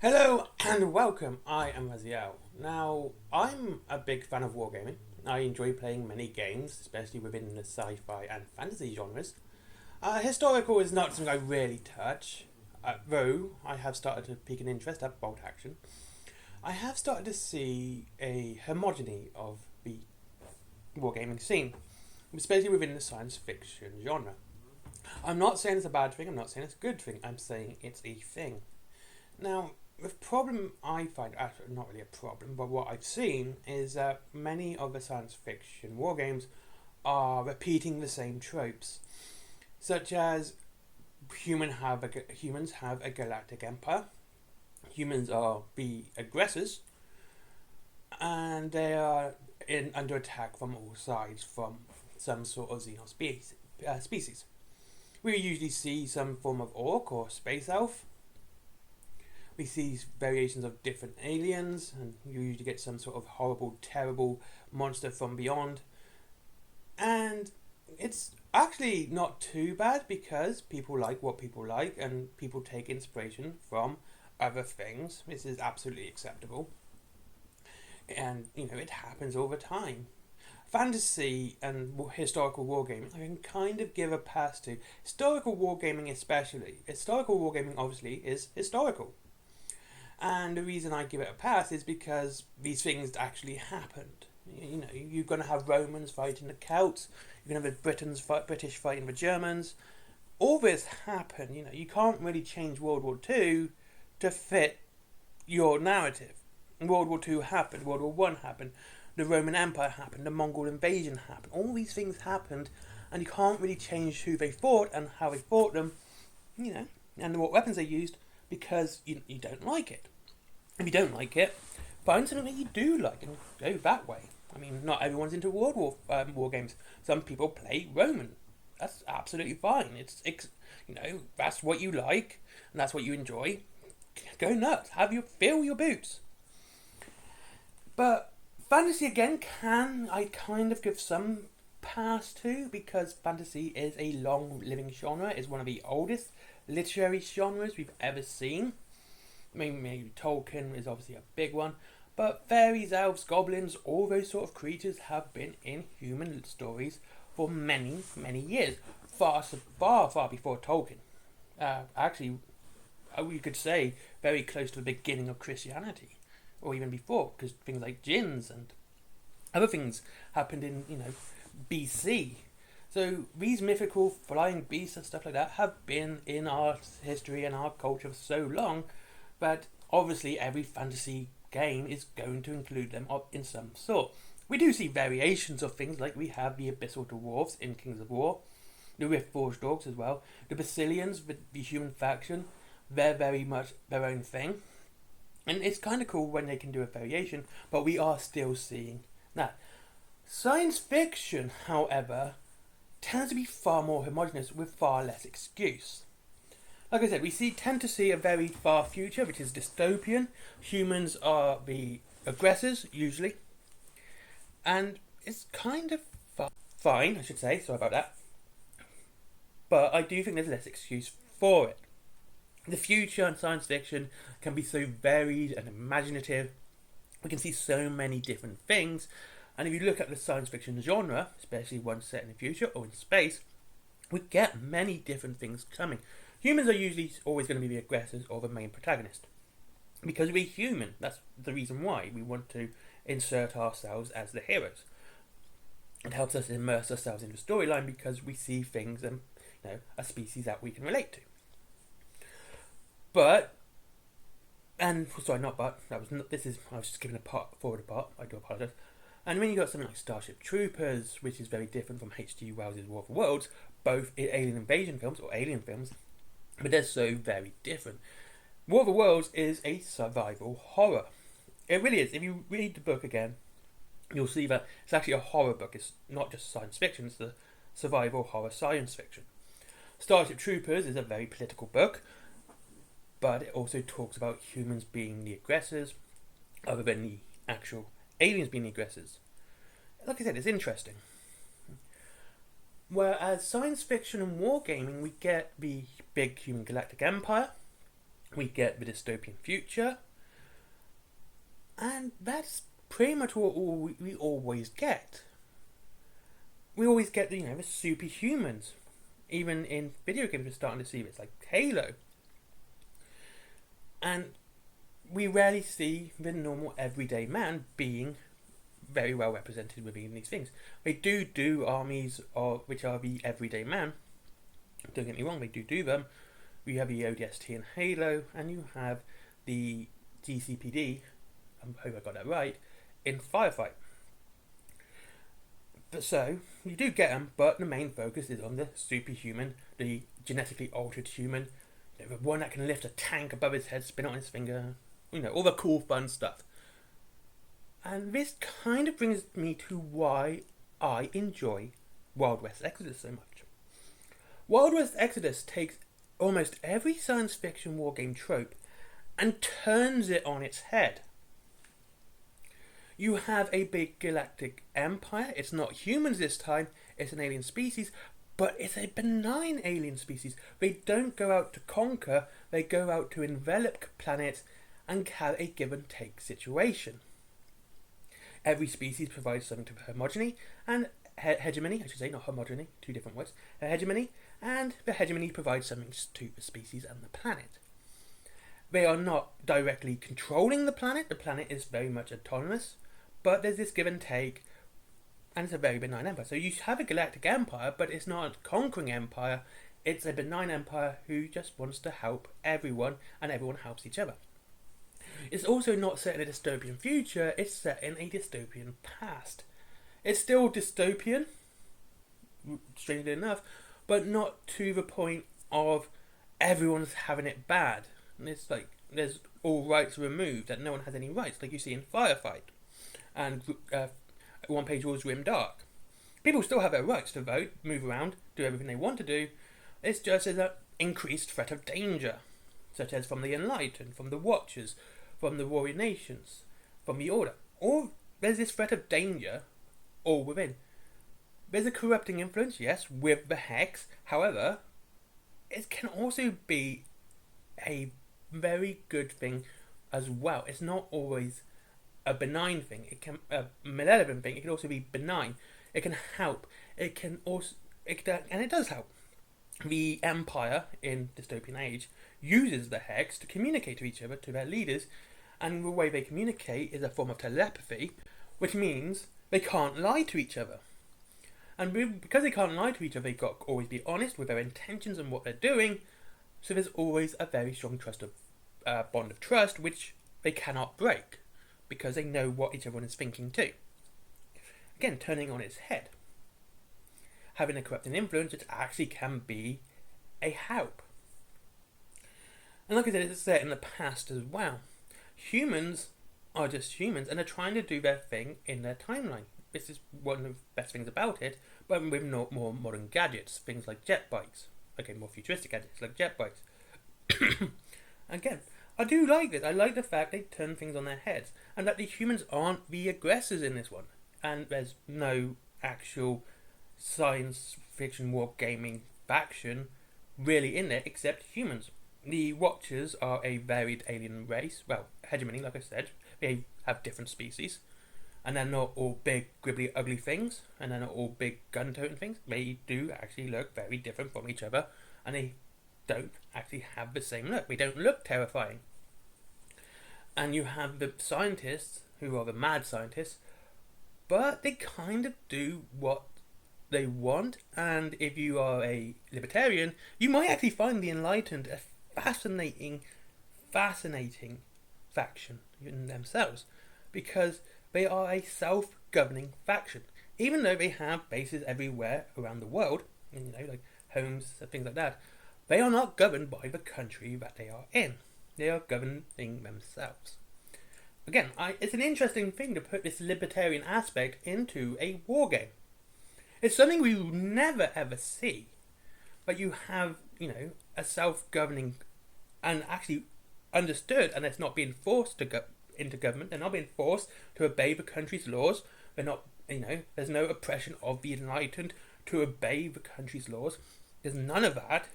Hello and welcome, I am Raziel. Now, I'm a big fan of wargaming. I enjoy playing many games, especially within the sci-fi and fantasy genres. Historical is not something I really touch, though I have started to pique an interest at bolt action. I have started to see a homogeny of the wargaming scene, especially within the science fiction genre. I'm not saying it's a bad thing, I'm not saying it's a good thing, I'm saying it's a thing. Now, the problem I find, actually not really a problem, but what I've seen is that many of the science fiction war games are repeating the same tropes, such as humans have a galactic empire, humans are the aggressors, and they are under attack from all sides from some sort of species. We usually see some form of orc or space elf. We see variations of different aliens, and you usually get some sort of horrible, terrible monster from beyond. And it's actually not too bad because people like what people like, and people take inspiration from other things. This is absolutely acceptable. And, it happens all the time. Fantasy and historical wargaming, I can kind of give a pass to. Historical wargaming especially. Historical wargaming obviously is historical. And the reason I give it a pass is because these things actually happened. You're going to have Romans fighting the Celts. You're going to have the British fighting the Germans. All this happened. You can't really change World War Two to fit your narrative. World War Two happened. World War One happened. The Roman Empire happened. The Mongol invasion happened. All these things happened, and you can't really change who they fought and how they fought them. And what weapons they used because you don't like it. If you don't like it, find something that you do like and go that way. I mean, not everyone's into war games. Some people play Roman. That's absolutely fine. That's what you like and that's what you enjoy. Go nuts. Fill your boots. But fantasy again I kind of give some pass to because fantasy is a long living genre. It's one of the oldest literary genres we've ever seen. I mean, maybe Tolkien is obviously a big one, but fairies, elves, goblins, all those sort of creatures have been in human stories for many, many years. Far before Tolkien. Actually, we could say very close to the beginning of Christianity, or even before, because things like jinns and other things happened in, BC. So these mythical flying beasts and stuff like that have been in our history and our culture for so long. But obviously, every fantasy game is going to include them in some sort. We do see variations of things, like we have the Abyssal Dwarves in Kings of War, the Riftforged Orcs as well, the Basilians, the human faction, they're very much their own thing. And it's kind of cool when they can do a variation, but we are still seeing that. Science fiction, however, tends to be far more homogenous with far less excuse. Like I said, we tend to see a very far future, which is dystopian. Humans are the aggressors, usually. And it's kind of fine, I should say, sorry about that. But I do think there's less excuse for it. The future in science fiction can be so varied and imaginative. We can see so many different things. And if you look at the science fiction genre, especially one set in the future or in space, we get many different things coming. Humans are usually always going to be the aggressors or the main protagonist. Because we're human. That's the reason why we want to insert ourselves as the heroes. It helps us immerse ourselves in the storyline because we see things and a species that we can relate to. I was just giving a forward part, I do apologise. And when you got something like Starship Troopers, which is very different from H.G. Wells' War of the Worlds, both alien invasion films or alien films, but they're so very different. War of the Worlds is a survival horror. It really is. If you read the book again, you'll see that it's actually a horror book. It's not just science fiction, it's the survival horror science fiction. Starship Troopers is a very political book, but it also talks about humans being the aggressors, other than the actual aliens being the aggressors. Like I said, it's interesting. Whereas science fiction and wargaming, we get the big human galactic empire, We get the dystopian future, and that's pretty much what we always get. We always get the superhumans. Even in video games, we're starting to see this, like Halo. And we rarely see the normal everyday man being very well represented within these things. They do armies which are the everyday man. Don't get me wrong, they do them. We have the ODST in Halo, and you have the GCPD, I hope I got that right, in Firefight. But so, you do get them, but the main focus is on the superhuman, the genetically altered human, the one that can lift a tank above his head, spin it on his finger, all the cool fun stuff. And this kind of brings me to why I enjoy Wild West Exodus so much. Wild West Exodus takes almost every science fiction wargame trope and turns it on its head. You have a big galactic empire. It's not humans this time, it's an alien species, but it's a benign alien species. They don't go out to conquer, they go out to envelop planets and have a give and take situation. Every species provides something to homogeny and hegemony, I should say, not homogeny, two different words. Hegemony, and the hegemony provides something to the species and the planet. They are not directly controlling the planet is very much autonomous, but there's this give and take, and it's a very benign empire. So you have a galactic empire, but it's not a conquering empire, it's a benign empire who just wants to help everyone, and everyone helps each other. It's also not set in a dystopian future, it's set in a dystopian past. It's still dystopian, strangely enough, but not to the point of everyone's having it bad. And it's like there's all rights removed, that no one has any rights, like you see in Firefight and One Page Rules Grim Dark. People still have their rights to vote, move around, do everything they want to do. It's just an increased threat of danger, such as from the Enlightened, from the Watchers, from the Warrior Nations, from the Order. Or there's this threat of danger all within. There's a corrupting influence, yes, with the Hex. However, it can also be a very good thing as well. It's not always a benign thing. It can a malevolent thing. It can also be benign. It can help. It can also and it does help. The Empire in dystopian age uses the Hex to communicate to each other, to their leaders, and the way they communicate is a form of telepathy, which means they can't lie to each other. And because they can't lie to each other, they've got to always be honest with their intentions and what they're doing. So there's always a very strong bond of trust, which they cannot break, because they know what each other is thinking too. Again, turning on its head. Having a corrupting influence, which actually can be a help. And like I said, it's set in the past as well. Humans are just humans, and they're trying to do their thing in their timeline. This is one of the best things about it, but with more modern gadgets, things like jet bikes. Okay, more futuristic gadgets like jet bikes. Again, I do like this. I like the fact they turn things on their heads, and that the humans aren't the aggressors in this one. And there's no actual science fiction wargaming faction really in there except humans. The Watchers are a varied alien race. Well, hegemony, like I said. They have different species. And they're not all big, gribbly, ugly things. And they're not all big, gun-toting things. They do actually look very different from each other. And they don't actually have the same look. They don't look terrifying. And you have the scientists, who are the mad scientists. But they kind of do what they want. And if you are a libertarian, you might actually find the Enlightened a fascinating faction in themselves, because they are a self-governing faction, even though they have bases everywhere around the world, like homes and things like that. They are not governed by the country that they are in. They are governing themselves. Again, it's an interesting thing to put this libertarian aspect into a wargame. It's something we will never ever see, but you have, a self-governing and actually understood, and it's not being forced to go into government. They're not being forced to obey the country's laws. They're not, there's no oppression of the Enlightened to obey the country's laws. There's none of that.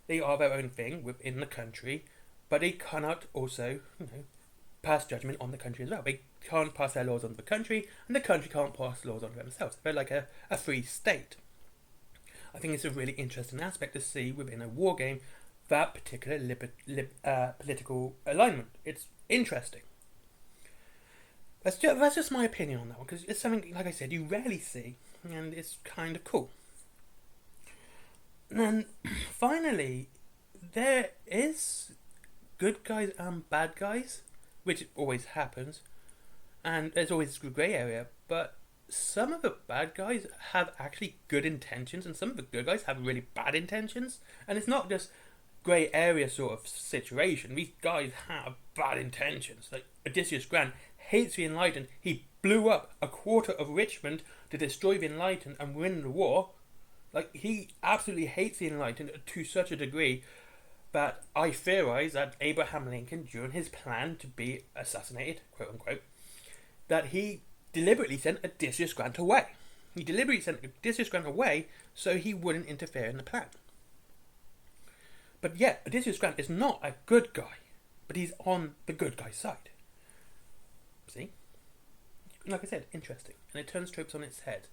They are their own thing within the country, but they cannot also, pass judgment on the country as well. They can't pass their laws on the country, and the country can't pass laws on themselves. They're like a free state. I think it's a really interesting aspect to see within a war game that particular political alignment. It's interesting. That's just my opinion on that one, because it's something, like I said, you rarely see, and it's kind of cool. And then, finally, there is good guys and bad guys, which always happens, and there's always this grey area, but some of the bad guys have actually good intentions, and some of the good guys have really bad intentions, and it's not just grey area sort of situation. These guys have bad intentions. Like Odysseus Grant hates the Enlightened. He blew up a quarter of Richmond to destroy the Enlightened and win the war. Like, he absolutely hates the Enlightened to such a degree that I theorize that Abraham Lincoln, during his plan to be assassinated, quote unquote, that he deliberately sent Odysseus Grant away. He deliberately sent Odysseus Grant away so he wouldn't interfere in the plan. But yet, Odysseus Grant is not a good guy, but he's on the good guy's side. See? Like I said, interesting. And it turns tropes on its head.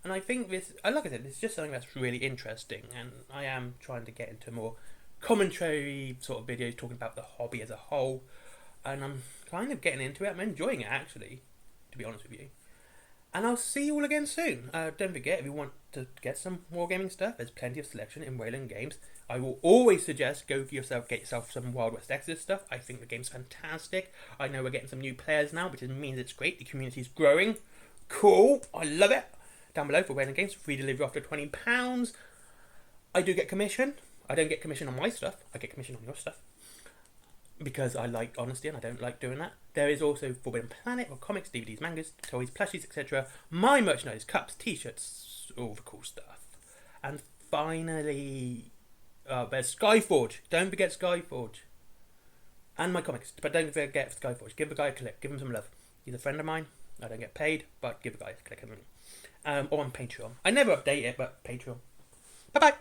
And I think this, like I said, it's just something that's really interesting, and I am trying to get into more commentary sort of videos talking about the hobby as a whole, and I'm kind of getting into it. I'm enjoying it, actually, to be honest with you. And I'll see you all again soon. Don't forget, if you want to get some wargaming stuff, there's plenty of selection in Wayland Games. I will always suggest get yourself some Wild West Exodus stuff. I think the game's fantastic. I know we're getting some new players now, which means it's great. The community's growing. Cool. I love it. Down below for Wayland Games, free delivery after £20. I do get commission. I don't get commission on my stuff. I get commission on your stuff, because I like honesty and I don't like doing that. There is also Forbidden Planet, or comics, DVDs, mangas, toys, plushies, etc. My merchandise, cups, t-shirts, all the cool stuff. And finally, there's Skyforge. Don't forget Skyforge. And my comics. But don't forget Skyforge. Give the guy a click. Give him some love. He's a friend of mine. I don't get paid, but give the guy a click. Or on Patreon. I never update it, but Patreon. Bye-bye.